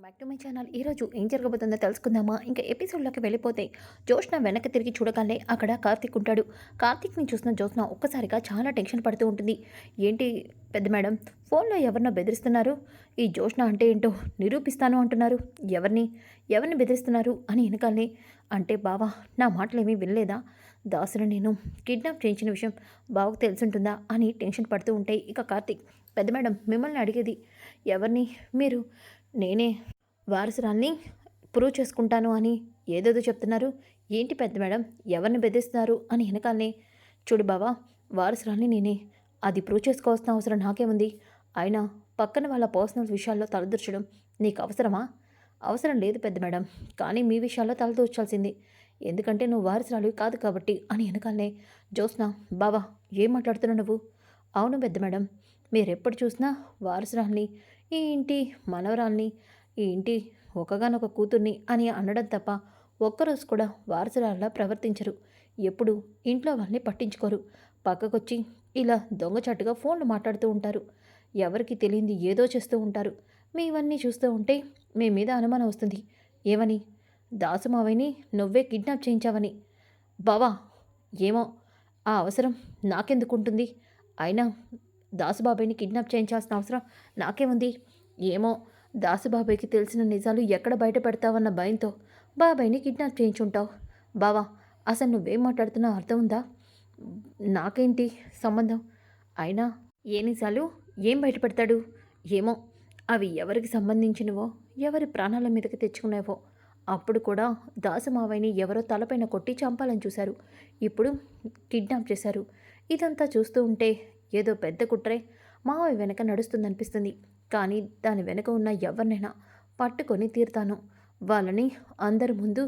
Back to my channel. ఈరోజు ఏం జరగబోతుందో తెలుసుకుందామా? ఇంకా ఎపిసోడ్లోకి వెళ్ళిపోతే జ్యోత్స్న వెనక్కి తిరిగి చూడగానే అక్కడ కార్తీక్ ఉంటాడు. కార్తీక్ని చూసిన జ్యోత్స్న ఒక్కసారిగా చాలా టెన్షన్ పడుతూ ఉంటుంది. ఏంటి పెద్ద మేడం, ఫోన్లో ఎవరినో బెదిరిస్తున్నారు? ఈ జ్యోత్స్న అంటే ఏంటో నిరూపిస్తాను అంటున్నారు. ఎవరిని బెదిరిస్తున్నారు అని వెనకాలే అంటే బావా నా మాటలేమీ వినలేదా? దాసుని నేను కిడ్నాప్ చేయించిన విషయం బావకు తెలుసుంటుందా అని టెన్షన్ పడుతూ ఉంటాయి. ఇక కార్తీక్, పెద్ద మేడం మిమ్మల్ని అడిగేది ఎవరిని? మీరు నేనే వారసురాల్ని ప్రూవ్ చేసుకుంటాను అని ఏదేదో చెప్తున్నారు. ఏంటి పెద్ద మేడం, ఎవరిని బెదిరిస్తున్నారు అని వెనకాలనే చూడు బావా, వారసురాల్ని నేనే. అది ప్రూవ్ చేసుకోవాల్సిన అవసరం నాకేముంది? అయినా పక్కన వాళ్ళ పర్సనల్ విషయాల్లో తలదూర్చడం నీకు అవసరమా? అవసరం లేదు పెద్ద మేడం, కానీ మీ విషయాల్లో తలదూర్చాల్సింది, ఎందుకంటే నువ్వు వారసురాలివి కాదు కాబట్టి అని వెనకాలనే జ్యోత్స్న, బావా ఏం మాట్లాడుతున్నావు నువ్వు? అవును పెద్ద మేడం, మీరెప్పుడు చూసినా వారసురాల్ని, ఈ ఇంటి మనవరాల్ని, ఈ ఇంటి ఒకగానొక కూతుర్ని అని అనడం తప్ప ఒక్కరోజు కూడా వారసురాల్లా ప్రవర్తించరు. ఎప్పుడు ఇంట్లో వాళ్ళని పట్టించుకోరు. పక్కకొచ్చి ఇలా దొంగచాటుగా ఫోన్లు మాట్లాడుతూ ఉంటారు. ఎవరికి తెలియంది ఏదో చేస్తూ ఉంటారు. ఇవన్నీ చూస్తూ ఉంటే మీ మీద అనుమానం వస్తుంది. ఏమని? దాసుమావయ్యని నువ్వే కిడ్నాప్ చేయించావని. బావా, ఏమో, ఆ అవసరం నాకెందుకుంటుంది? అయినా దాసుబాబాయ్ని కిడ్నాప్ చేయించాల్సిన అవసరం నాకేముంది? ఏమో, దాసుబాబాయ్కి తెలిసిన నిజాలు ఎక్కడ బయట పెడతావన్న భయంతో బాబాయ్ని కిడ్నాప్ చేయించుంటావు. బావా, అసలు నువ్వేం మాట్లాడుతున్నావు అర్థం ఉందా? నాకేంటి సంబంధం? అయినా ఏ నిజాలు ఏం బయట పెడతాడు? ఏమో, అవి ఎవరికి సంబంధించినవో, ఎవరి ప్రాణాల మీదకి తెచ్చుకునేవో. అప్పుడు కూడా దాసుమావయ్యని ఎవరో తలపైన కొట్టి చంపాలని చూశారు. ఇప్పుడు కిడ్నాప్ చేశారు. ఇదంతా చూస్తూ ఉంటే ఏదో పెద్ద కుట్రే మావయ్య వెనక నడుస్తుందనిపిస్తుంది. కానీ దాని వెనక ఉన్న ఎవరినైనా పట్టుకొని తీరుతాను. వాళ్ళని అందరి ముందు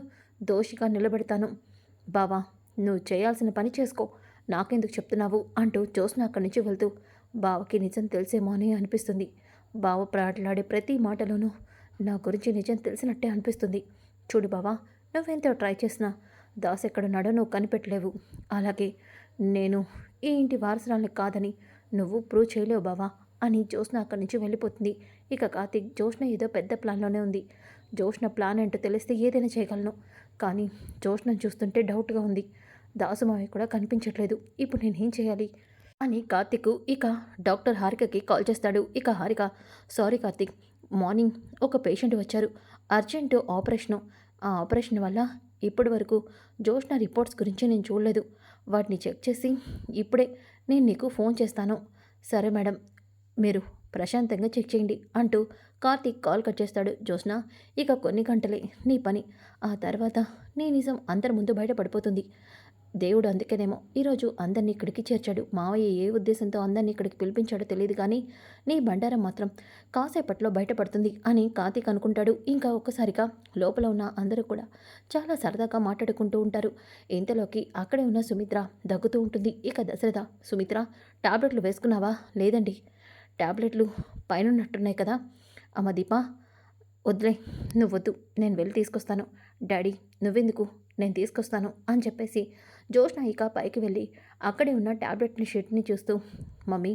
దోషిగా నిలబెడతాను. బావా, నువ్వు చేయాల్సిన పని చేసుకో, నాకెందుకు చెప్తున్నావు అంటూ జ్యోత్స్న అక్కడి నుంచి వెళ్తూ, బావకి నిజం తెలిసేమో అని అనిపిస్తుంది. బావ ప్రాట్లాడే ప్రతి మాటలోనూ నా గురించి నిజం తెలిసినట్టే అనిపిస్తుంది. చూడు బావా, నువ్వెంతో ట్రై చేసినా దాస్ ఎక్కడున్నాడో నువ్వు కనిపెట్టలేవు. అలాగే నేను ఈ ఇంటి వారసురాల్ని కాదని నువ్వు ప్రూవ్ చేయలేవు బావా అని జ్యోత్స్న అక్కడి నుంచి వెళ్ళిపోతుంది. ఇక కార్తీక్, జ్యోత్స్న ఏదో పెద్ద ప్లాన్లోనే ఉంది. జ్యోత్స్న ప్లాన్ ఏంటో తెలిస్తే ఏదైనా చేయగలను, కానీ జ్యోత్స్నను చూస్తుంటే డౌట్గా ఉంది. దాసుమావి కూడా కనిపించట్లేదు. ఇప్పుడు నేనేం చేయాలి అని కార్తీక్ ఇక డాక్టర్ హారికకి కాల్ చేస్తాడు. ఇక హారిక, సారీ కార్తీక్, మార్నింగ్ ఒక పేషెంట్ వచ్చారు, అర్జెంటు ఆపరేషను. ఆ ఆపరేషన్ వల్ల ఇప్పటి వరకు జ్యోత్స్న రిపోర్ట్స్ గురించి నేను చూడలేదు. వాటిని చెక్ చేసి ఇప్పుడే నేను నీకు ఫోన్ చేస్తాను. సరే మేడం, మీరు ప్రశాంతంగా చెక్ చేయండి అంటూ కార్తీక్ కాల్ కట్ చేస్తాడు. జ్యోత్స్న, ఇక కొన్ని గంటలే నీ పని, ఆ తర్వాత నీ నిజం అందరి ముందు బయటపడిపోతుంది. దేవుడు అందుకేనేమో ఈరోజు అందరినీ ఇక్కడికి చేర్చాడు. మావయ్య ఏ ఉద్దేశంతో అందరినీ ఇక్కడికి పిలిపించాడో తెలియదు, కానీ నీ బండారం మాత్రం కాసేపట్లో బయటపడుతుంది అని కార్తీక్ అనుకుంటాడు. ఇంకా ఒక్కసారిగా లోపల ఉన్న అందరూ కూడా చాలా సరదాగా మాట్లాడుకుంటూ ఉంటారు. ఇంతలోకి అక్కడే ఉన్న సుమిత్ర దగ్గుతూ ఉంటుంది. ఇక దశరథ, సుమిత్ర టాబ్లెట్లు వేసుకున్నావా? లేదండి. టాబ్లెట్లు పైనున్నట్టున్నాయి కదా. అమ్మ దీపా, వద్దులే, నువ్వొద్దు, నేను వెళ్ళి తీసుకొస్తాను. డాడీ నువ్వెందుకు, నేను తీసుకొస్తాను అని చెప్పేసి జ్యోత్స్న ఇక పైకి వెళ్ళి అక్కడే ఉన్న టాబ్లెట్ని షీట్ని చూస్తూ, మమ్మీ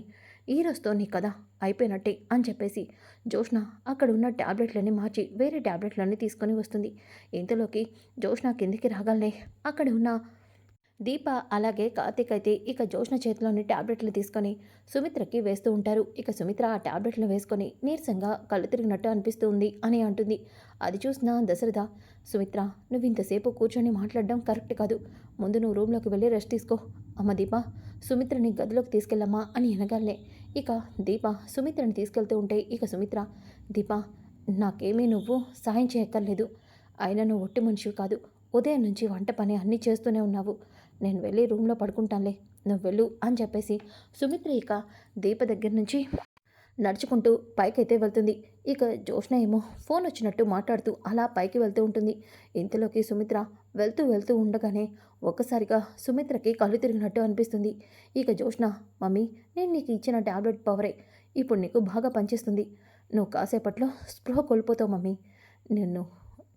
ఈ రోజుతో నీ కథ అయిపోయినట్టే అని చెప్పేసి జ్యోత్స్న అక్కడ ఉన్న టాబ్లెట్లన్నీ మార్చి వేరే టాబ్లెట్లన్నీ తీసుకొని వస్తుంది. ఇంతలోకి జ్యోత్స్న కిందికి రాగానే అక్కడ ఉన్న దీప అలాగే కార్తీక్ అయితే ఇక జ్యోత్స్న చేతిలోని టాబ్లెట్లు తీసుకొని సుమిత్రకి వేస్తూ ఉంటారు. ఇక సుమిత్ర ఆ టాబ్లెట్లు వేసుకొని నీరసంగా కళ్ళు తిరిగినట్టు అనిపిస్తూ ఉంది అని అంటుంది. అది చూసిన దశరథ, సుమిత్ర నువ్వు ఇంతసేపు కూర్చొని మాట్లాడడం కరెక్ట్ కాదు, ముందు నువ్వు రూమ్లోకి వెళ్ళి రెస్ట్ తీసుకో. అమ్మ దీప, సుమిత్రని గదిలోకి తీసుకెళ్ళమ్మా అని అనగానే ఇక దీప సుమిత్రని తీసుకెళ్తూ ఉంటే ఇక సుమిత్ర, దీప నాకేమీ నువ్వు సాయం చేయక్కర్లేదు, అయినా నువ్వు ఒట్టి మనిషివి కాదు, ఉదయం నుంచి వంట పని అన్నీ చేస్తూనే ఉన్నావు, నేను వెళ్ళి రూమ్లో పడుకుంటానులే, నువ్వు వెళ్ళు అని చెప్పేసి సుమిత్ర ఇక దీప దగ్గర నుంచి నడుచుకుంటూ పైకైతే వెళ్తుంది. ఇక జ్యోత్స్న ఏమో ఫోన్ వచ్చినట్టు మాట్లాడుతూ అలా పైకి వెళ్తూ ఉంటుంది. ఇంతలోకి సుమిత్ర వెళ్తూ వెళ్తూ ఉండగానే ఒక్కసారిగా సుమిత్రకి కళ్ళు తిరిగినట్టు అనిపిస్తుంది. ఇక జ్యోత్స్న, మమ్మీ నేను నీకు ఇచ్చిన టాబ్లెట్ పవరే ఇప్పుడు నీకు బాగా పనిచేస్తుంది, నువ్వు కాసేపట్లో స్పృహ కోల్పోతావు మమ్మీ, నిన్ను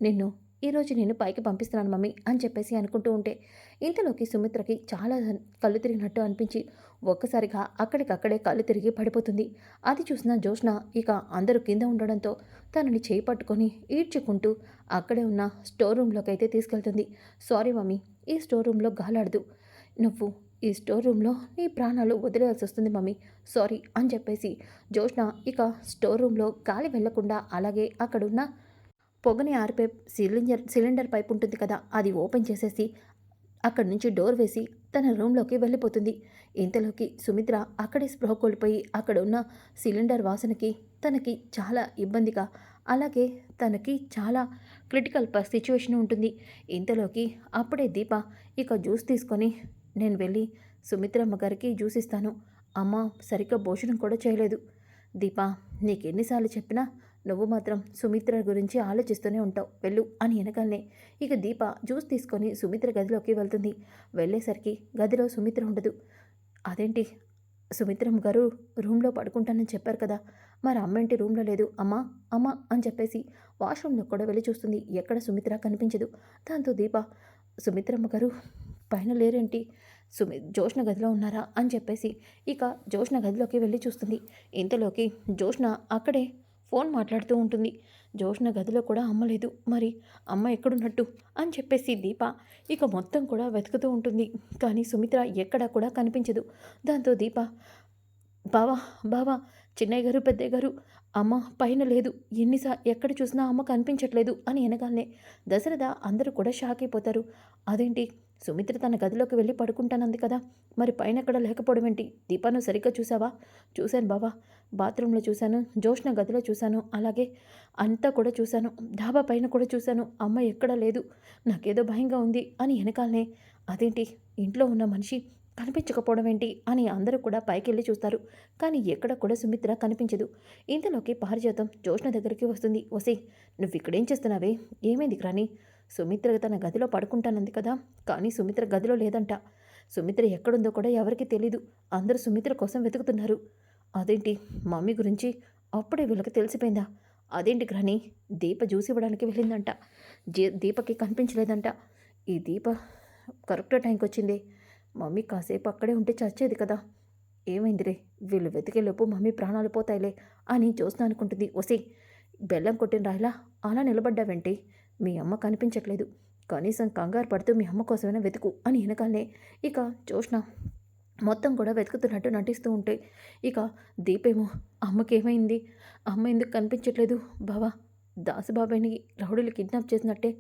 నిన్ను ఈరోజు నేను పైకి పంపిస్తున్నాను మమ్మీ అని చెప్పేసి అనుకుంటూ ఉంటే ఇంతలోకి సుమిత్రకి చాలా కళ్ళు తిరిగినట్టు అనిపించి ఒక్కసారిగా అక్కడికక్కడే కళ్ళు తిరిగి పడిపోతుంది. అది చూసిన జోష్న ఇక అందరూ కింద ఉండడంతో తనని చేయి పట్టుకొని ఈడ్చుకుంటూ అక్కడే ఉన్న స్టోర్ రూమ్లోకి అయితే తీసుకెళ్తుంది. సారీ మమ్మీ, ఈ స్టోర్ రూమ్లో గాలాడదు. నువ్వు ఈ స్టోర్ రూమ్లో నీ ప్రాణాలు వదిలేయాల్సి వస్తుంది మమ్మీ, సారీ అని చెప్పేసి జోష్న ఇక స్టోర్ రూమ్లో గాలి వెళ్లకుండా అలాగే అక్కడున్న పొగని ఆరిపే సిలిండర్ పైప్ ఉంటుంది కదా, అది ఓపెన్ చేసేసి అక్కడి నుంచి డోర్ వేసి తన రూమ్లోకి వెళ్ళిపోతుంది. ఇంతలోకి సుమిత్ర అక్కడే స్పృహ కోల్పోయి అక్కడ ఉన్న సిలిండర్ వాసనకి తనకి చాలా ఇబ్బందిగా అలాగే తనకి చాలా క్రిటికల్ సిచ్యువేషన్ ఉంటుంది. ఇంతలోకి అప్పుడే దీప ఇక జ్యూస్ తీసుకొని నేను వెళ్ళి సుమిత్రమ్మ గారికి జ్యూస్ ఇస్తాను, అమ్మ సరిగ్గా భోజనం కూడా చేయలేదు. దీపా, నీకెన్నిసార్లు చెప్పినా నువ్వు మాత్రం సుమిత్ర గురించి ఆలోచిస్తూనే ఉంటావు, వెళ్ళు అని వెనకాలనే ఇక దీప జ్యూస్ తీసుకొని సుమిత్ర గదిలోకి వెళ్తుంది. వెళ్ళేసరికి గదిలో సుమిత్ర ఉండదు. అదేంటి, సుమిత్రమ్మ గారు రూమ్లో పడుకుంటానని చెప్పారు కదా, మరి అమ్మేంటి రూమ్లో లేదు, అమ్మా అమ్మ అని చెప్పేసి వాష్రూమ్లో కూడా వెళ్ళి చూస్తుంది. ఎక్కడ సుమిత్ర కనిపించదు. దాంతో దీప, సుమిత్రమ్మ గారు పైన లేరేంటి, జోష్న గదిలో ఉన్నారా అని చెప్పేసి ఇక జోష్న గదిలోకి వెళ్ళి చూస్తుంది. ఇంతలోకి జోష్న అక్కడే ఫోన్ మాట్లాడుతూ ఉంటుంది. జోష్న గదిలో కూడా అమ్మ లేదు, మరి అమ్మ ఎక్కడున్నట్టు అని చెప్పేసి దీప ఇక మొత్తం కూడా వెతుకుతూ ఉంటుంది. కానీ సుమిత్ర ఎక్కడా కూడా కనిపించదు. దాంతో దీప, బావా బావా, చిన్నయ్య గారు పెద్దయ్య గారు, అమ్మ పైన లేదు, ఎక్కడ చూసినా అమ్మ కనిపించట్లేదు అని వెనగాలనే దశరథ అందరూ కూడా షాక్ అయిపోతారు. అదేంటి, సుమిత్ర తన గదిలోకి వెళ్ళి పడుకుంటానంది కదా, మరి పైన ఎక్కడ లేకపోవడం ఏంటి, దీపాను సరిగ్గా చూసావా? చూశాను బావా, బాత్రూంలో చూశాను, జోష్న గదిలో చూశాను, అలాగే అంతా కూడా చూశాను, డాబా పైన కూడా చూశాను, అమ్మ ఎక్కడా లేదు, నాకేదో భయంగా ఉంది అని వెనకాలనే అదేంటి, ఇంట్లో ఉన్న మనిషి కనిపించకపోవడం ఏంటి అని అందరూ కూడా పైకి వెళ్ళి చూస్తారు. కానీ ఎక్కడ కూడా సుమిత్ర కనిపించదు. ఇంతలోకి పారిజాతం జోష్న దగ్గరికి వస్తుంది. వసే, నువ్వు ఇక్కడేం చేస్తున్నావే, ఏమైంది రాని? సుమిత్ర తన గదిలో పడుకుంటానంది కదా, కానీ సుమిత్ర గదిలో లేదంట. సుమిత్ర ఎక్కడుందో కూడా ఎవరికీ తెలీదు. అందరూ సుమిత్ర కోసం వెతుకుతున్నారు. అదేంటి, మమ్మీ గురించి అప్పుడే వీళ్ళకి తెలిసిపోయిందా? అదేంటి గ్రాని, దీప జ్యూస్ ఇవ్వడానికి వెళ్ళిందంట, దీపకి కనిపించలేదంట. ఈ దీప కరెక్ట్ టైంకి వచ్చింది. మమ్మీ కాసేపు అక్కడే ఉంటే చచ్చేది కదా. ఏమైందిరే, వీళ్ళు వెతికేలోపు మమ్మీ ప్రాణాలు పోతాయిలే అని జ్యోత్స్న అనుకుంటుంది. ఒసే, బెల్లం కొట్టిన రాయిలా అలా నిలబడ్డావేంటి? మీ అమ్మ కనిపించట్లేదు, కనీసం కంగారు పడుతూ మీ అమ్మ కోసమైనా వెతుకు అని వెనకాలనే ఇక జ్యోత్స్న మొత్తం కూడా వెతుకుతున్నట్టు నటిస్తూ ఉంటే ఇక దీపేమో, అమ్మకేమైంది, అమ్మ ఎందుకు కనిపించట్లేదు బావా? దాసుబాబాయిని రౌడీలు కిడ్నాప్ చేసినట్టే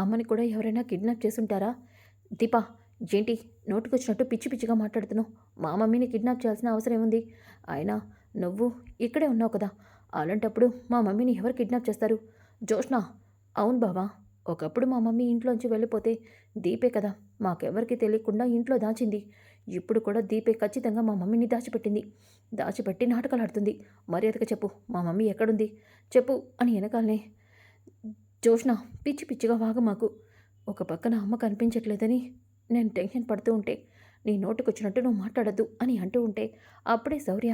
అమ్మని కూడా ఎవరైనా కిడ్నాప్ చేసుంటారా? దీపా, ఏంటి నోటుకొచ్చినట్టు పిచ్చి పిచ్చిగా మాట్లాడుతున్నావు? మా మమ్మీని కిడ్నాప్ చేయాల్సిన అవసరం ఏముంది? అయినా నువ్వు ఇక్కడే ఉన్నావు కదా, అలాంటప్పుడు మా మమ్మీని ఎవరు కిడ్నాప్ చేస్తారు? జోష్న, అవును బావా, ఒకప్పుడు మా మమ్మీ ఇంట్లోంచి వెళ్ళిపోతే దీపే కదా మాకెవరికి తెలియకుండా ఇంట్లో దాచింది. ఇప్పుడు కూడా దీపే ఖచ్చితంగా మా మమ్మీని దాచిపెట్టి నాటకాలు ఆడుతుంది. మర్యాదగా చెప్పు, మా మమ్మీ ఎక్కడుంది చెప్పు అని వెనకాలనే జోష్న, పిచ్చి పిచ్చిగా వాగ మాకు. ఒక పక్కన అమ్మ కనిపించట్లేదని నేను టెన్షన్ పడుతూ ఉంటే నీ నోటుకొచ్చినట్టు నువ్వు మాట్లాడద్దు అని అంటూ ఉంటే అప్పుడే శౌర్య,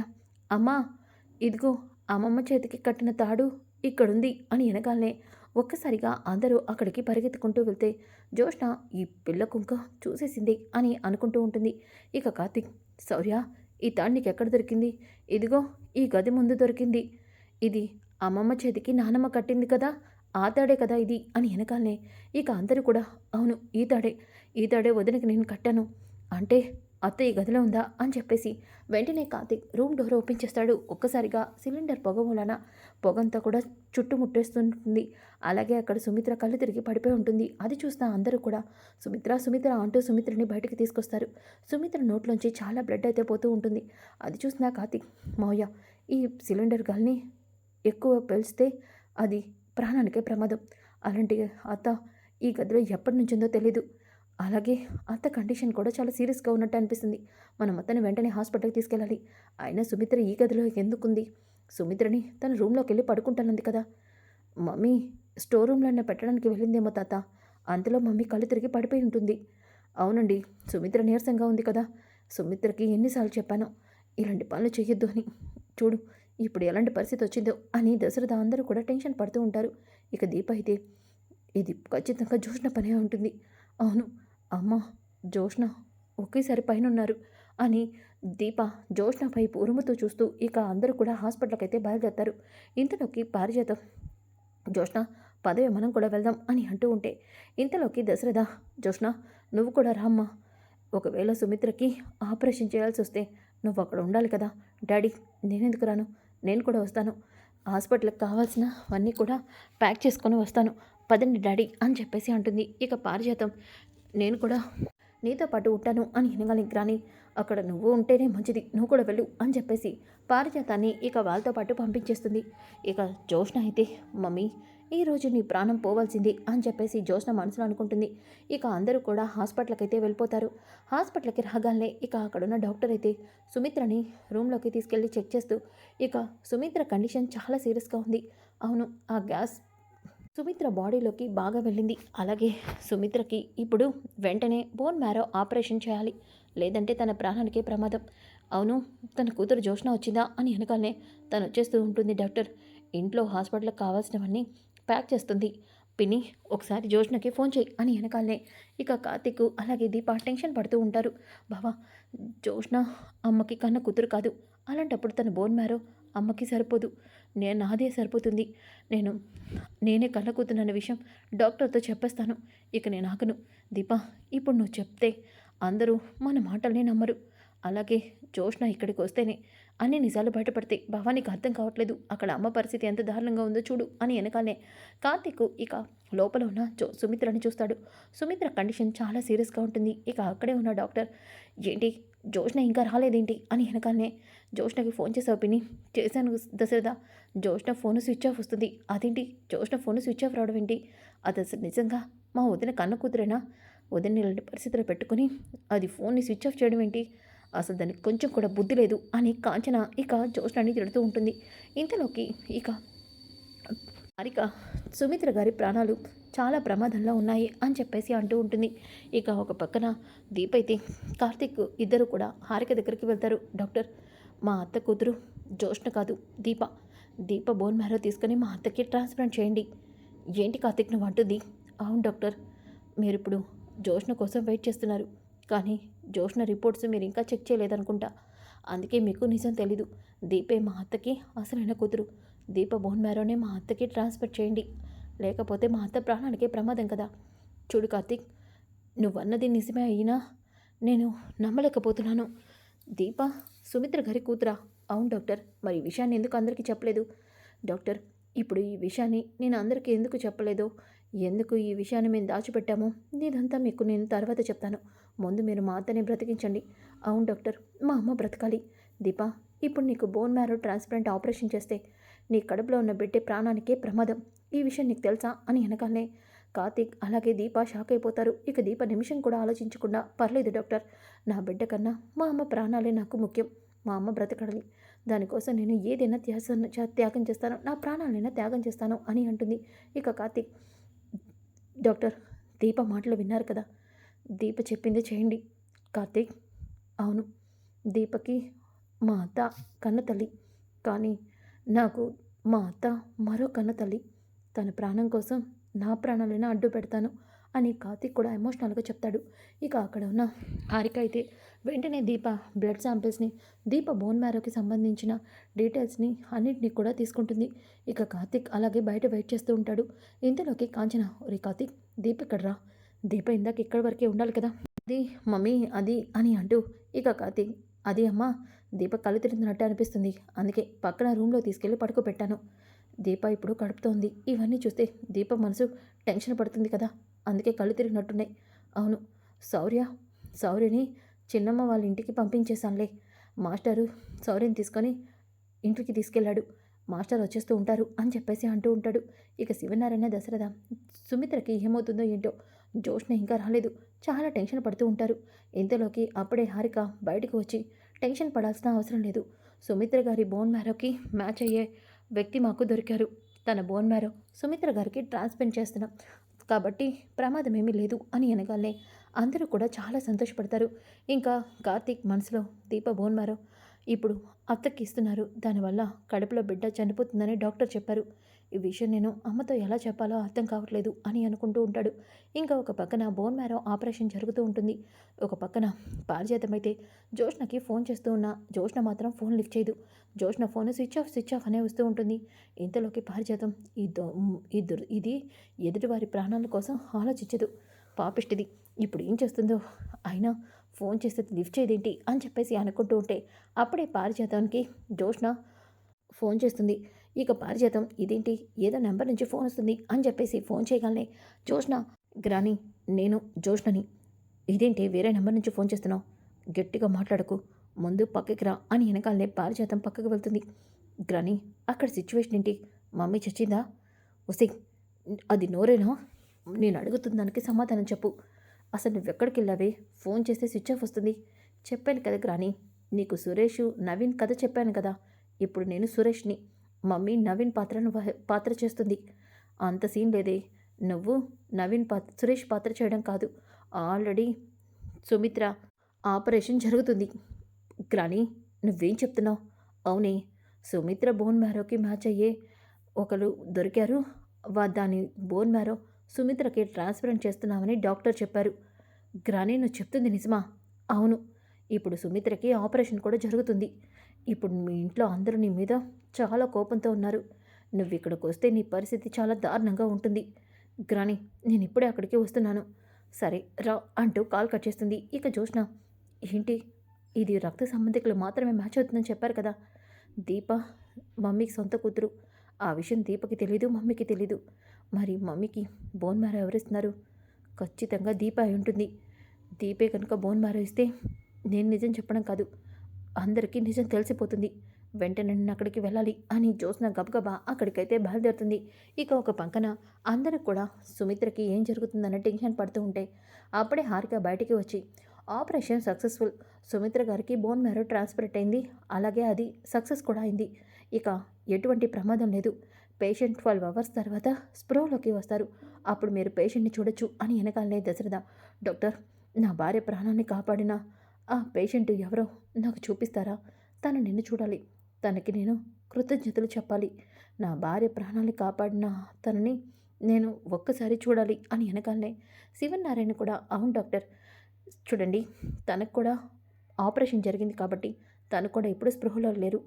అమ్మా ఇదిగో అమ్మమ్మ చేతికి కట్టిన తాడు ఇక్కడుంది అని వెనకాలనే ఒక్కసారిగా అందరూ అక్కడికి పరిగెత్తుకుంటూ వెళ్తే జోష్న ఈ పిల్ల కుంక చూసేసింది అని అనుకుంటూ ఉంటుంది. ఇక కార్తీక్, శౌర్య, ఈ తాడు నీకు ఎక్కడ దొరికింది? ఇదిగో ఈ గది ముందు దొరికింది. ఇది అమ్మమ్మ చేతికి నానమ్మ కట్టింది కదా, ఆ తాడే కదా ఇది అని వెనకాలనే ఇక అందరూ కూడా, అవును ఈ తాడే వదినకి నేను కట్టాను అంటే అత్త ఈ గదిలో ఉందా అని చెప్పేసి వెంటనే కార్తీక్ రూమ్ డోర్ ఓపెన్ చేస్తాడు. ఒక్కసారిగా సిలిండర్ పొగ వలన పొగంతా కూడా చుట్టుముట్టేస్తుంటుంది. అలాగే అక్కడ సుమిత్ర కళ్ళు తిరిగి పడిపోయి ఉంటుంది. అది చూసిన అందరూ కూడా సుమిత్ర సుమిత్ర అంటూ సుమిత్రని బయటికి తీసుకొస్తారు. సుమిత్ర నోట్లోంచి చాలా బ్లడ్ అయితే పోతూ ఉంటుంది. అది చూసిన కార్తీక్, మావయ్య, ఈ సిలిండర్ గాలిని ఎక్కువ పెలిస్తే అది ప్రాణానికే ప్రమాదం. అలాంటి అత్త ఈ గదిలో ఎప్పటి నుంచిందో తెలీదు. అలాగే అత్త కండిషన్ కూడా చాలా సీరియస్గా ఉన్నట్టు అనిపిస్తుంది. మనం అత్తని వెంటనే హాస్పిటల్కి తీసుకెళ్ళాలి. అయినా సుమిత్ర ఈ గదిలో ఎందుకుంది? సుమిత్రని తన రూమ్లోకి వెళ్ళి పడుకుంటానంది కదా. మమ్మీ స్టోర్ రూమ్లోనే పెట్టడానికి వెళ్ళిందేమో తాత. అంతలో మమ్మీ కళ్ళు తిరిగి పడిపోయి ఉంటుంది. అవునండి, సుమిత్ర నీరసంగా ఉంది కదా. సుమిత్రకి ఎన్నిసార్లు చెప్పాను ఇలాంటి పనులు చేయొద్దు అని. చూడు ఇప్పుడు ఎలాంటి పరిస్థితి వచ్చిందో అని దశరథ అందరూ కూడా టెన్షన్ పడుతూ ఉంటారు. ఇక దీప అయితే, ఇది ఖచ్చితంగా జోష్న పనే ఉంటుంది. అవును, అమ్మ, జోష్న ఒకేసారి పైనున్నారు అని దీప జోష్న వైపు ఉరుముతూ చూస్తూ ఇక అందరూ కూడా హాస్పిటల్‌కైతే బయలుదేరతారు. ఇంతలోకి పారిజాతం, జోష్న పదవే మనం కూడా వెళ్దాం అని అంటూ ఉంటే, ఇంతలోకి దశరథ, జోష్న నువ్వు కూడా రామ్మా. ఒకవేళ సుమిత్రకి ఆపరేషన్ చేయాల్సొస్తే నువ్వక్కడ ఉండాలి కదా. డాడీ, నేనెందుకు రాను? నేను కూడా వస్తాను. హాస్పిటల్‌కి కావాల్సినవన్నీ కూడా ప్యాక్ చేసుకొని వస్తాను. పదండి డాడీ అని చెప్పేసి అంటుంది. ఇక పారిజాతం, నేను కూడా నీతో పాటు ఉంటాను అని అనగానే, రాని, అక్కడ నువ్వు ఉంటేనే మంచిది, నువ్వు కూడా వెళ్ళు అని చెప్పేసి పారిజాతాన్ని ఇక వాళ్ళతో పాటు పంపించేస్తుంది. ఇక జోష్న అయితే, మమ్మీ, ఈరోజు నీ ప్రాణం పోవాల్సింది అని చెప్పేసి జోష్న మనసులో అనుకుంటుంది. ఇక అందరూ కూడా హాస్పిటల్కి అయితే వెళ్ళిపోతారు. హాస్పిటల్కి రాగానే ఇక అక్కడున్న డాక్టర్ అయితే సుమిత్రని రూమ్లోకి తీసుకెళ్ళి చెక్ చేస్తూ, ఇక సుమిత్ర కండిషన్ చాలా సీరియస్గా ఉంది. అవును, ఆ గ్యాస్ సుమిత్ర బాడీలోకి బాగా వెళ్ళింది. అలాగే సుమిత్రకి ఇప్పుడు వెంటనే బోన్ మ్యారో ఆపరేషన్ చేయాలి, లేదంటే తన ప్రాణానికే ప్రమాదం. అవును, తన కూతురు జోష్న వచ్చిందా అని వెనకాలనే తను వచ్చేస్తూ ఉంటుంది. డాక్టర్ ఇంట్లో హాస్పిటల్కి కావాల్సినవన్నీ ప్యాక్ చేస్తుంది. పిన్ని, ఒకసారి జోష్నకి ఫోన్ చేయి అని వెనకాలనే ఇక కార్తిక్ అలాగే దీప టెన్షన్ పడుతూ ఉంటారు. బావా, జోష్న అమ్మకి కన్న కూతురు కాదు. అలాంటప్పుడు తన బోన్ మ్యారో అమ్మకి సరిపోదు, నాదే సరిపోతుంది. నేను నేనే కన్న కూతునన్న విషయం డాక్టర్తో చెప్పేస్తాను. ఇక నేను ఆగను. దీపా, ఇప్పుడు నువ్వు చెప్తే అందరూ మన మాటల్ని నమ్మరు. అలాగే జోష్న ఇక్కడికి వస్తేనే అన్ని నిజాలు బయటపడతాయి. భవానికి అర్థం కావట్లేదు, అక్కడ అమ్మ పరిస్థితి ఎంత దారుణంగా ఉందో చూడు అని వెనకాలనే కార్తీక్ ఇక లోపల ఉన్న సుమిత్రని చూస్తాడు. సుమిత్ర కండిషన్ చాలా సీరియస్గా ఉంటుంది. ఇక అక్కడే ఉన్న డాక్టర్, ఏంటి జోష్న ఇంకా రాలేదేంటి అని వెనకాలనే, జోష్నకి ఫోన్ చేసావు పిన్ని? చేశాను Dasharatha. Joshna phone switch off వస్తుంది. అదేంటి జోష్న ఫోన్ స్విచ్ ఆఫ్ రావడం ఏంటి? అది అసలు నిజంగా మా వదిన కన్న కూతురేనా? వదిన ఇలాంటి పరిస్థితులు పెట్టుకుని అది ఫోన్ని స్విచ్ ఆఫ్ చేయడం ఏంటి? అసలు దానికి కొంచెం కూడా బుద్ధి లేదు అని కాంచన ఇక జోష్నని తిడుతూ ఉంటుంది. ఇంతలోకి ఇక హారిక, సుమిత్ర గారి ప్రాణాలు చాలా ప్రమాదంలో ఉన్నాయి అని చెప్పేసి అంటూ ఉంటుంది. ఇక ఒక పక్కన దీప అయితే కార్తీక్ ఇద్దరు కూడా హారిక దగ్గరికి వెళ్తారు. డాక్టర్, మా అత్త కూతురు జోష్న కాదు, దీప. దీప బోన్ మ్యారో తీసుకొని మా అత్తకి ట్రాన్స్ప్లాంట్ చేయండి. ఏంటి కార్తీక్ నువ్వు అంటుంది? అవును డాక్టర్, మీరు ఇప్పుడు జోష్న కోసం వెయిట్ చేస్తున్నారు, కానీ జోష్న రిపోర్ట్స్ మీరు ఇంకా చెక్ చేయలేదనుకుంటా. అందుకే మీకు నిజం తెలీదు. దీపే మా అత్తకి అసలైన కూతురు. దీప బోన్ మ్యారోనే మా అత్తకి ట్రాన్స్ఫర్ చేయండి, లేకపోతే మా అత్త ప్రాణానికే ప్రమాదం కదా. చూడు కార్తీక్, నువ్వన్నది నిజమే అయినా నేను నమ్మలేకపోతున్నాను. దీప సుమిత్ర గారి కూతురా? అవును డాక్టర్. మరి ఈ విషయాన్ని ఎందుకు అందరికీ చెప్పలేదు? డాక్టర్, ఇప్పుడు ఈ విషయాన్ని నేను అందరికీ ఎందుకు చెప్పలేదో, ఎందుకు ఈ విషయాన్ని మేము దాచిపెట్టామో ఇదంతా మీకు నేను తర్వాత చెప్తాను. ముందు మీరు మా అత్తని బ్రతికించండి. అవును డాక్టర్, మా అమ్మ బ్రతకాలి. దీపా, ఇప్పుడు నీకు బోన్ మ్యారో ట్రాన్స్ప్లాంట్ ఆపరేషన్ చేస్తే నీ కడుపులో ఉన్న బిడ్డే ప్రాణానికే ప్రమాదం. ఈ విషయం నీకు తెలుసా అని వెనకాలనే కార్తీక్ అలాగే దీప షాక్ అయిపోతారు. ఇక దీప నిమిషం కూడా ఆలోచించకుండా, పర్లేదు డాక్టర్, నా బిడ్డ కన్నా మా అమ్మ ప్రాణాలే నాకు ముఖ్యం. మా అమ్మ బ్రతకడాలి, దానికోసం నేను ఏదైనా త్యాగం చేస్తాను, నా ప్రాణాలైనా త్యాగం చేస్తాను అని అంటుంది. ఇక కార్తీక్, డాక్టర్, దీప మాటలు విన్నారు కదా, దీప చెప్పింది చేయండి. కార్తీక్, అవును, దీపకి మా అత్త కన్న తల్లి, కానీ నాకు మా అత్త మరో కన్న తల్లి. తన ప్రాణం కోసం నా ప్రాణాలైనా అడ్డు పెడతాను అని కార్తీక్ కూడా ఎమోషనల్గా చెప్తాడు. ఇక అక్కడ ఉన్న హారిక అయితే వెంటనే దీప బ్లడ్ శాంపిల్స్ని, దీప బోన్ మ్యారోకి సంబంధించిన డీటెయిల్స్ని అన్నింటినీ కూడా తీసుకుంటుంది. ఇక కార్తీక్ అలాగే బయట వెయిట్ చేస్తూ ఉంటాడు. ఇంతలోకి కాంచన, ఒరే కార్తీక్, దీప ఇక్కడ రా. దీప ఇందాక ఇక్కడి వరకే ఉండాలి కదా. అది మమ్మీ, అది అని అంటూ ఇక కార్తీక్, అది అమ్మా, దీప కళ్ళు తిరుగుతున్నట్టు అనిపిస్తుంది, అందుకే పక్కన రూమ్లో తీసుకెళ్ళి పడుకోబెట్టాను. దీప ఇప్పుడు కడుపుతోంది. ఇవన్నీ చూస్తే దీప మనసు టెన్షన్ పడుతుంది కదా, అందుకే కళ్ళు తిరిగినట్టున్నాయి. అవును, శౌర్యని చిన్నమ్మ వాళ్ళ ఇంటికి పంపించేశానులే. మాస్టరు శౌర్యని తీసుకొని ఇంటికి తీసుకెళ్ళాడు. మాస్టర్ వచ్చేస్తూ ఉంటారు అని చెప్పేసి అంటూ ఉంటాడు. ఇక శివనారాయణ, దశరథ, సుమిత్రకి ఏమవుతుందో ఏంటో, జోష్న ఇంకా రాలేదు, చాలా టెన్షన్ పడుతూ ఉంటారు. ఇంతలోకి అప్పుడే హారిక బయటకు వచ్చి, టెన్షన్ పడాల్సిన అవసరం లేదు, సుమిత్ర గారి బోన్ మ్యారోకి మ్యాచ్ అయ్యే వ్యక్తి మాకు దొరికారు. తన బోన్ మ్యారో సుమిత్ర గారికి ట్రాన్స్ప్లాంట్ చేస్తున్నాం కాబట్టి ప్రమాదం ఏమీ లేదు అని అనగానే అందరూ కూడా చాలా సంతోషపడతారు. ఇంకా కార్తీక్ మనసులో, దీప బోన్ మ్యారో ఇప్పుడు అత్తకి ఇస్తున్నారు, దానివల్ల కడుపులో బిడ్డ చనిపోతుందని డాక్టర్ చెప్పారు. ఈ విషయం నేను అమ్మతో ఎలా చెప్పాలో అర్థం కావట్లేదు అని అనుకుంటూ ఉంటాడు. ఇంకా ఒక పక్కన బోన్ మ్యారో ఆపరేషన్ జరుగుతూ ఉంటుంది. ఒక పక్కన పారిజాతమైతే జోష్నకి ఫోన్ చేస్తూ ఉన్న జోష్న మాత్రం ఫోన్ లిఫ్ట్ చేయదు. జోష్న ఫోన్ స్విచ్ ఆఫ్ అనే వస్తూ ఉంటుంది. ఇంతలోకి పారిజాతం ఇది ఎదుటివారి ప్రాణాల కోసం ఆలోచించదు. పాపిష్టిది ఇప్పుడు ఏం చేస్తుందో, అయినా ఫోన్ చేస్తే లిఫ్ట్ చేయదేంటి అని చెప్పేసి అనుకుంటూ ఉంటే అప్పుడే పారిజాతానికి జోష్న ఫోన్ చేస్తుంది. ఇక పారిజాతం ఇదేంటి ఏదో నెంబర్ నుంచి ఫోన్ వస్తుంది అని చెప్పేసి ఫోన్ చేయగానే జోష్న, గ్రాని నేను జోష్నని, ఇదేంటి వేరే నెంబర్ నుంచి ఫోన్ చేస్తున్నావు, గట్టిగా మాట్లాడకు, ముందు పక్కకి రా అని వెనకాలనే పారిజాతం పక్కకు వెళ్తుంది. గ్రాని అక్కడ సిచ్యువేషన్ ఏంటి, మమ్మీ చచ్చిందా, వస్తే అది నోరేనా, నేను అడుగుతున్న దానికి సమాధానం చెప్పు, అసలు నువ్వెక్కడికి వెళ్ళావే, ఫోన్ చేస్తే స్విచ్ ఆఫ్ వస్తుంది, చెప్పాను కదా గ్రాని, నీకు సురేష్ నవీన్ కథ చెప్పాను కదా, ఇప్పుడు నేను సురేష్ని, మమ్మీ నవీన్ పాత్ర చేస్తుంది, అంత సీన్ లేదే, నువ్వు సురేష్ పాత్ర చేయడం కాదు, ఆల్రెడీ సుమిత్ర ఆపరేషన్ జరుగుతుంది. గ్రాని నువ్వేం చెప్తున్నావు, అవునే, సుమిత్ర బోన్ మ్యారోకి మ్యాచ్ అయ్యే ఒకరు దొరికారు, దాని బోన్ మ్యారో సుమిత్రకి ట్రాన్స్ప్లాంట్ చేస్తున్నామని డాక్టర్ చెప్పారు. గ్రాని నువ్వు చెప్తుంది నిజమా, అవును, ఇప్పుడు సుమిత్రకి ఆపరేషన్ కూడా జరుగుతుంది, ఇప్పుడు మీ ఇంట్లో అందరూ నీ మీద చాలా కోపంతో ఉన్నారు, నువ్వు ఇక్కడికి వస్తే నీ పరిస్థితి చాలా దారుణంగా ఉంటుంది. గ్రాని నేను ఇప్పుడే అక్కడికి వస్తున్నాను, సరే రా అంటూ కాల్ కట్ చేస్తుంది. ఇక జోష్న, ఏంటి ఇది రక్త సంబంధికులు మాత్రమే మ్యాచ్ అవుతుందని చెప్పారు కదా, దీప మమ్మీకి సొంత కూతురు, ఆ విషయం దీపకి తెలీదు, మమ్మీకి తెలీదు, మరి మమ్మీకి బోన్ మ్యారో ఎవరిస్తున్నారు, ఖచ్చితంగా దీప అయి ఉంటుంది, దీపే కనుక బోన్ మ్యారో ఇస్తే నేను నిజం చెప్పడం కాదు, అందరికీ నిజం తెలిసిపోతుంది, వెంటనే నేను అక్కడికి వెళ్ళాలి అని జోస్న గబగబా అక్కడికైతే బయలుదేరుతుంది. ఇక ఒక పక్కన అందరూ కూడా సుమిత్రకి ఏం జరుగుతుందన్న టెన్షన్ పడుతూ ఉంటే అప్పుడే హారిక బయటికి వచ్చి, ఆపరేషన్ సక్సెస్ఫుల్, సుమిత్ర గారికి బోన్ మ్యారో ట్రాన్స్ఫర్ అయింది, అలాగే అది సక్సెస్ కూడా అయింది, ఇక ఎటువంటి ప్రమాదం లేదు, పేషెంట్ 12 అవర్స్ తర్వాత స్ప్రోలోకి వస్తారు, అప్పుడు మీరు పేషెంట్ని చూడొచ్చు అని వెనకాలనే దశరథ, డాక్టర్ నా భార్య ప్రాణాన్ని కాపాడిన ఆ పేషెంట్ ఎవరో నాకు చూపిస్తారా, తను నిన్ను చూడాలి, తనకి నేను కృతజ్ఞతలు చెప్పాలి, నా భార్య ప్రాణాన్ని కాపాడిన తనని నేను ఒక్కసారి చూడాలి అని వెనకాలనే శివనారాయణ కూడా, అవును డాక్టర్, చూడండి తనకు కూడా ఆపరేషన్ జరిగింది కాబట్టి తను కూడా ఇప్పుడు స్పృహలో లేరు,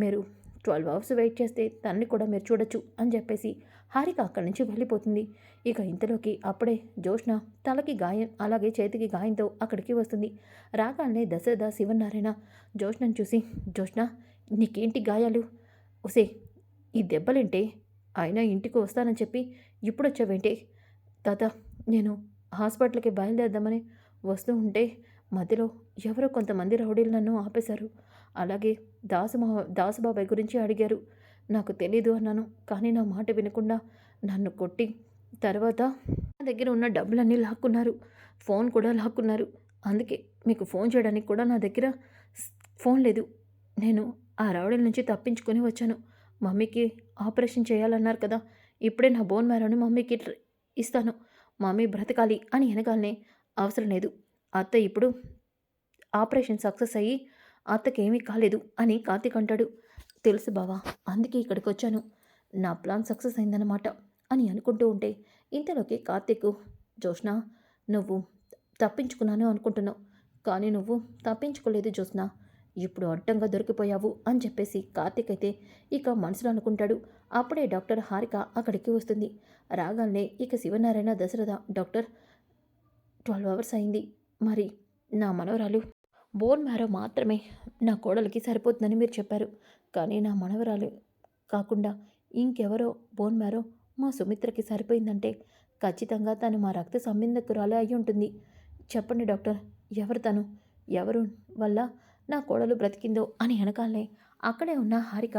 మీరు 12 అవర్స్ వెయిట్ చేస్తే తనని కూడా మీరు చూడొచ్చు అని చెప్పేసి హారిక అక్కడి నుంచి వెళ్ళిపోతుంది. ఇక ఇంతలోకి అప్పుడే జోష్న తలకి గాయం అలాగే చేతికి గాయంతో అక్కడికి వస్తుంది. రాగానే దశరథ శివనారాయణ జోష్నను చూసి, జోష్న నీకేంటి గాయాలు, ఒసే ఈ దెబ్బలేంటే, అయినా ఇంటికి వస్తానని చెప్పి ఇప్పుడు వచ్చావేంటే, తాత నేను హాస్పిటల్కి బయలుదేరదామని వస్తూ ఉంటే మధ్యలో ఎవరో కొంతమంది రౌడీలు నన్ను ఆపేశారు, అలాగే దాసుబాబాయ్ గురించి అడిగారు, నాకు తెలీదు అన్నాను, కానీ నా మాట వినకుండా నన్ను కొట్టి తర్వాత నా దగ్గర ఉన్న డబ్బులన్నీ లాక్కున్నారు, ఫోన్ కూడా లాక్కున్నారు, అందుకే మీకు ఫోన్ చేయడానికి కూడా నా దగ్గర ఫోన్ లేదు, నేను ఆ రౌడీల నుంచి తప్పించుకొని వచ్చాను, మమ్మీకి ఆపరేషన్ చేయాలన్నారు కదా, ఇప్పుడే నా బోన్ మ్యారోని మమ్మీకి ఇస్తాను, మమ్మీ బ్రతకాలి అని వెనకాలనే, అవసరం లేదు, అత్త ఇప్పుడు ఆపరేషన్ సక్సెస్ అయ్యి అత్తకేమీ కాలేదు అని కార్తీక్ అంటాడు. తెలుసు బావా, అందుకే ఇక్కడికి వచ్చాను, నా ప్లాన్ సక్సెస్ అయిందన్నమాట అని అనుకుంటూ ఉంటే ఇంతలోకి కార్తీక్, జోష్న నువ్వు తప్పించుకున్నాను అనుకుంటున్నావు, కానీ నువ్వు తప్పించుకోలేదు జోష్న, ఇప్పుడు అడ్డంగా దొరికిపోయావు అని చెప్పేసి కార్తీక్ అయితే ఇక మనసులో అనుకుంటాడు. అప్పుడే డాక్టర్ హారిక అక్కడికి వస్తుంది. రాగానే ఇక శివనారాయణ దశరథ, డాక్టర్ 12 అవర్స్ అయింది, మరి నా మనవరాలు బోన్ మ్యారో మాత్రమే నా కోడలికి సరిపోతుందని మీరు చెప్పారు, కానీ నా మనవరాలు కాకుండా ఇంకెవరో బోన్ మ్యారో మా సుమిత్రకి సరిపోయిందంటే ఖచ్చితంగా తను మా రక్త సంబంధికురాలే అయి ఉంటుంది, చెప్పండి డాక్టర్, ఎవరు తను, ఎవరు వల్ల నా కోడలు బ్రతికిందో అని వెనకాలనే అక్కడే ఉన్న హారిక,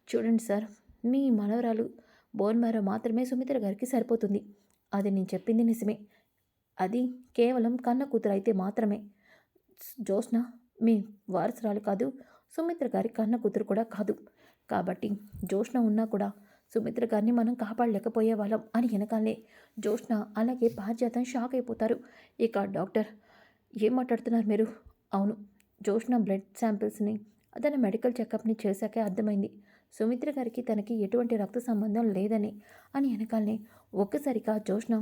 చూడండి సార్, మీ మనవరాలు బోన్ మ్యారో మాత్రమే సుమిత్ర గారికి సరిపోతుంది, అది నేను చెప్పింది నిజమే, అది కేవలం కన్న కూతురు అయితే మాత్రమే, జోష్న మీ వారసురాలు కాదు, సుమిత్ర గారి కన్న కూతురు కూడా కాదు, కాబట్టి జోష్న ఉన్నా కూడా సుమిత్ర గారిని మనం కాపాడలేకపోయే వాళ్ళం అని వెనకాలనే జోష్న అలాగే పారిజాతం షాక్ అయిపోతారు. ఇక డాక్టర్, ఏం మాట్లాడుతున్నారు మీరు, అవును, జోష్న బ్లడ్ శాంపిల్స్ని తన మెడికల్ చెకప్ని చేశాకే అర్థమైంది, సుమిత్ర గారికి తనకి ఎటువంటి రక్త సంబంధం లేదని అని వెనకాలనే ఒక్కసారిగా జోష్న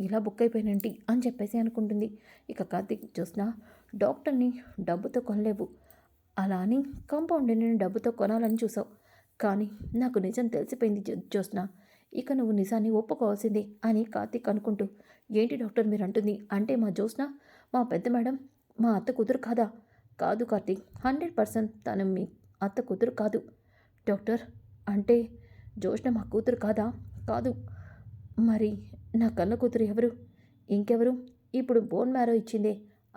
ఇలా బుక్ అయిపోయినంటి అని చెప్పేసి అనుకుంటుంది. ఇక కార్తీక్, జోష్న, డాక్టర్ని డబ్బుతో కొనలేవు, అలా అని కాంపౌండర్ని డబ్బుతో కొనాలని చూసావు, కానీ నాకు నిజం తెలిసిపోయింది జోష్న, ఇక నువ్వు నిజాన్ని ఒప్పుకోవాల్సిందే అని కార్తీక్ అనుకుంటూ, ఏంటి డాక్టర్ మీరు అంటుంది, అంటే మా జోష్న మా పెద్ద మేడం మా అత్త కూతురు కాదా? కాదు కార్తీక్, 100% తను మీ అత్త కూతురు కాదు. డాక్టర్, అంటే జోష్న మా కూతురు కాదా? కాదు. మరి నా కన్న కూతురు ఎవరు? ఇంకెవరు? ఇప్పుడు బోన్ మ్యారో ఇచ్చిందే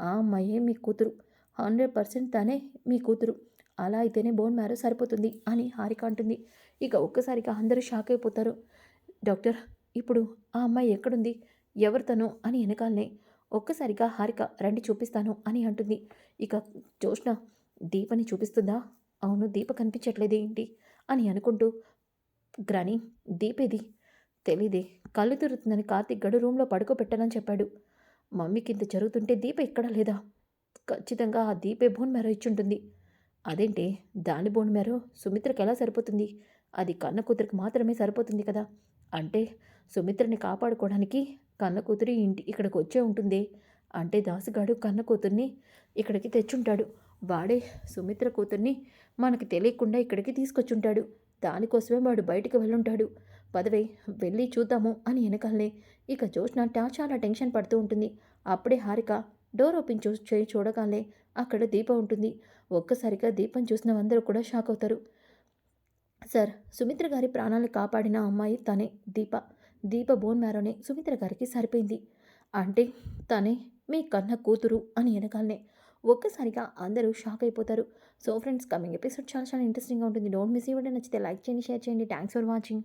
ఆ అమ్మాయే మీ కూతురు. 100% తనే మీ కూతురు. అలా అయితేనే బోన్ మ్యారో సరిపోతుంది అని హారిక అంటుంది. ఇక ఒక్కసారిగా అందరూ షాక్ అయిపోతారు. డాక్టర్, ఇప్పుడు ఆ అమ్మాయి ఎక్కడుంది, ఎవరు తను అని వెనకాలనే ఒక్కసారిగా హారిక రండి చూపిస్తాను అని అంటుంది. ఇక జోష్న దీపని చూపిస్తుందా? అవును, దీప కనిపించట్లేదేంటి అని అనుకుంటూ, గ్రాని దీపేది? తెలీదే, కళ్ళు తిరుగుతుందని కార్తీక్ గడు రూమ్లో పడుకోబెట్టాలని చెప్పాడు. మమ్మీకి ఇంత జరుగుతుంటే దీప ఎక్కడా లేదా? ఖచ్చితంగా ఆ దీపే బోన్ మ్యారో ఇచ్చుంటుంది. అదేంటే, దాని బోన్ మ్యారో సుమిత్రకి ఎలా సరిపోతుంది? అది కన్న కూతురికి మాత్రమే సరిపోతుంది కదా. అంటే సుమిత్రని కాపాడుకోవడానికి కన్న కూతురి ఇక్కడికి వచ్చే ఉంటుందే. అంటే దాసుగాడు కన్న కూతుర్ని ఇక్కడికి తెచ్చుంటాడు. వాడే సుమిత్ర కూతుర్ని మనకి తెలియకుండా ఇక్కడికి తీసుకొచ్చుంటాడు. దానికోసమే వాడు బయటికి వెళ్ళుంటాడు. పదవే, వెళ్ళి చూద్దాము అని వెనకాలనే ఇక జోష్న చాలా టెన్షన్ పడుతూ ఉంటుంది. అప్పుడే హారిక డోర్ ఓపెన్ చేయి చూడగానే అక్కడ దీప ఉంటుంది. ఒక్కసారిగా దీపం చూసిన అందరూ కూడా షాక్ అవుతారు. సార్, సుమిత్ర గారి ప్రాణాలు కాపాడిన అమ్మాయి తనే, దీప. దీప బోన్ మ్యారోనే సుమిత్ర గారికి సరిపోయింది. అంటే తనే మీ కన్న కూతురు అని వెనకాలనే ఒక్కసారిగా అందరూ షాక్ అయిపోతారు. సో ఫ్రెండ్స్, కమింగ్ ఎపిసోడ్ చాలా చాలా ఇంట్రెస్టింగ్గా ఉంటుంది. డోంట్ మిస్ ఈ వీడియో. నచ్చితే లైక్ చేయండి, షేర్ చేయండి. Thanks for watching.